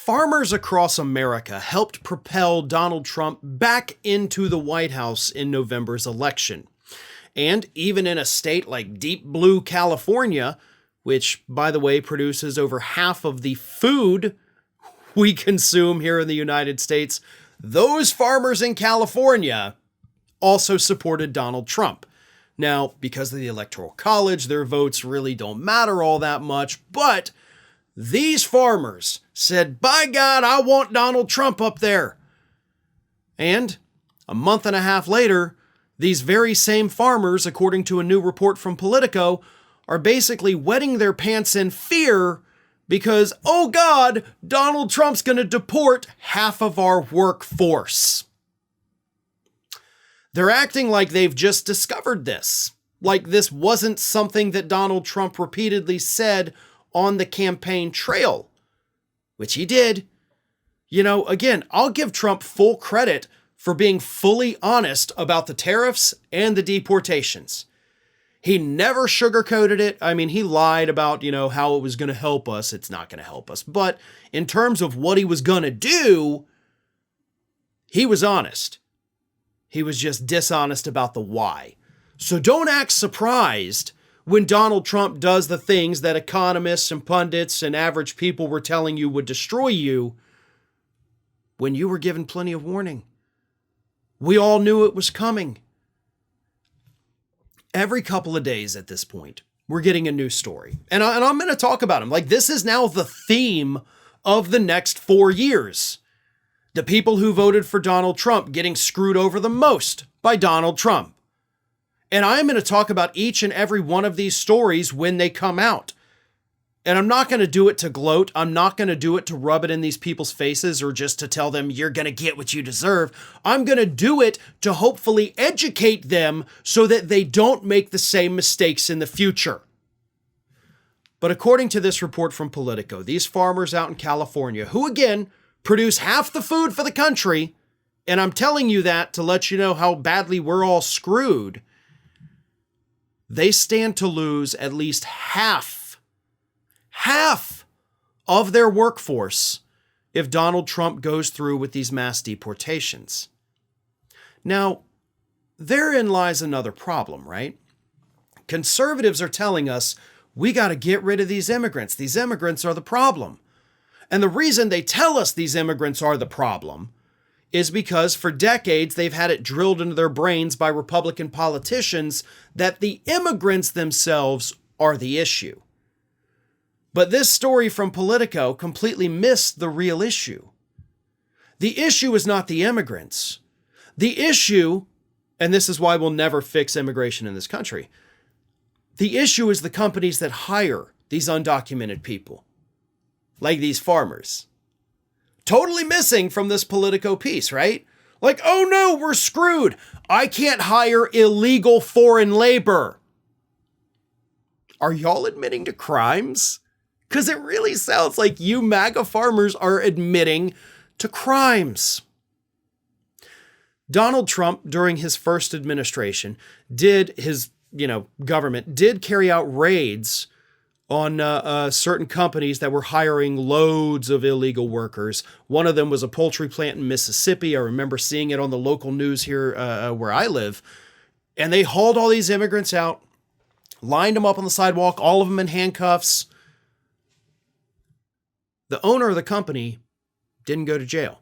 Farmers across America helped propel Donald Trump back into the White House in November's election. And even in a state like deep blue California, which, by the way, produces over half of the food we consume here in the United States, those farmers in California also supported Donald Trump. Now, because of the Electoral College, their votes really don't matter all that much, but these farmers said, by God, I want Donald Trump up there. And a month and a half later, these very same farmers, according to a new report from Politico, are basically wetting their pants in fear because, oh God, Donald Trump's going to deport half of our workforce. They're acting like they've just discovered this, like this wasn't something that Donald Trump repeatedly said on the campaign trail, which he did. You know, again, I'll give Trump full credit for being fully honest about the tariffs and the deportations. He never sugarcoated it. I mean, he lied about, how it was going to help us. It's not going to help us. But in terms of what he was going to do, he was honest. He was just dishonest about the why. So don't act surprised when Donald Trump does the things that economists and pundits and average people were telling you would destroy you when you were given plenty of warning. We all knew it was coming. Every couple of days at this point, we're getting a new story. And I'm going to talk about them. Like, this is now the theme of the next 4 years. The people who voted for Donald Trump getting screwed over the most by Donald Trump. And I'm going to talk about each and every one of these stories when they come out. And I'm not going to do it to gloat. I'm not going to do it to rub it in these people's faces or just to tell them you're going to get what you deserve. I'm going to do it to hopefully educate them so that they don't make the same mistakes in the future. But according to this report from Politico, these farmers out in California, who again produce half the food for the country, and I'm telling you that to let you know how badly we're all screwed, they stand to lose at least half of their workforce if Donald Trump goes through with these mass deportations. Now, therein lies another problem, right? Conservatives are telling us we got to get rid of these immigrants. These immigrants are the problem. And the reason they tell us these immigrants are the problem is because for decades they've had it drilled into their brains by Republican politicians that the immigrants themselves are the issue. But this story from Politico completely missed the real issue. The issue is not the immigrants. The issue, and this is why we'll never fix immigration in this country, the issue is the companies that hire these undocumented people, like these farmers. Totally missing from this Politico piece, right? Like, oh no, we're screwed. I can't hire illegal foreign labor. Are y'all admitting to crimes? Because it really sounds like you MAGA farmers are admitting to crimes. Donald Trump, during his first administration, government did carry out raids on certain companies that were hiring loads of illegal workers. One of them was a poultry plant in Mississippi. I remember seeing it on the local news here where I live. And they hauled all these immigrants out, lined them up on the sidewalk, all of them in handcuffs. The owner of the company didn't go to jail.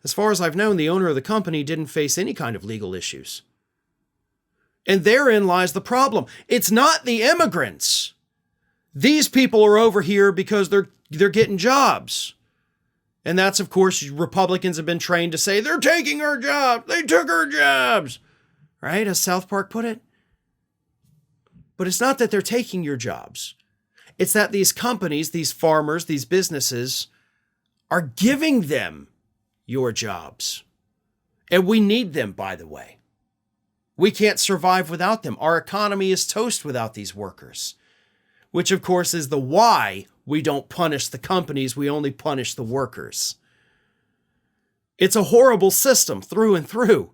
As far as I've known, the owner of the company didn't face any kind of legal issues. And therein lies the problem. It's not the immigrants. These people are over here because they're getting jobs. And that's, of course, Republicans have been trained to say, they're taking our jobs. They took our jobs. Right? As South Park put it. But it's not that they're taking your jobs. It's that these companies, these farmers, these businesses are giving them your jobs. And we need them, by the way. We can't survive without them. Our economy is toast without these workers. Which, of course, is the why we don't punish the companies. We only punish the workers. It's a horrible system through and through.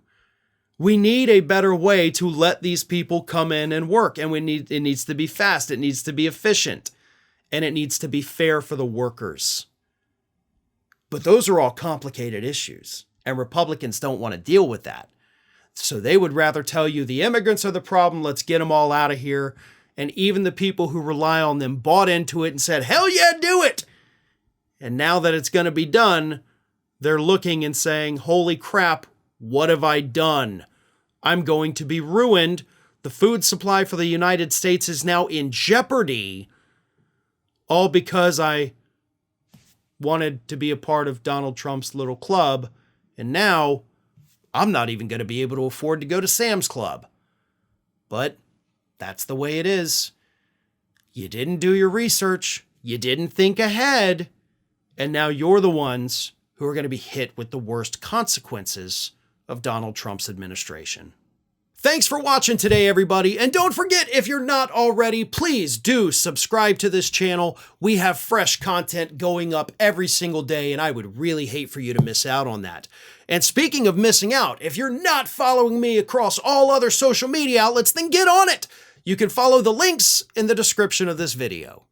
We need a better way to let these people come in and work. And it needs to be fast. It needs to be efficient. And it needs to be fair for the workers. But those are all complicated issues, and Republicans don't want to deal with that. So they would rather tell you the immigrants are the problem, let's get them all out of here. And even the people who rely on them bought into it and said, hell yeah, do it. And now that it's going to be done, they're looking and saying, holy crap, what have I done? I'm going to be ruined. The food supply for the United States is now in jeopardy, all because I wanted to be a part of Donald Trump's little club, and now I'm not even going to be able to afford to go to Sam's Club. But that's the way it is. You didn't do your research, you didn't think ahead, and now you're the ones who are going to be hit with the worst consequences of Donald Trump's administration. Thanks for watching today, everybody. And don't forget, if you're not already, please do subscribe to this channel. We have fresh content going up every single day, and I would really hate for you to miss out on that. And speaking of missing out, if you're not following me across all other social media outlets, then get on it. You can follow the links in the description of this video.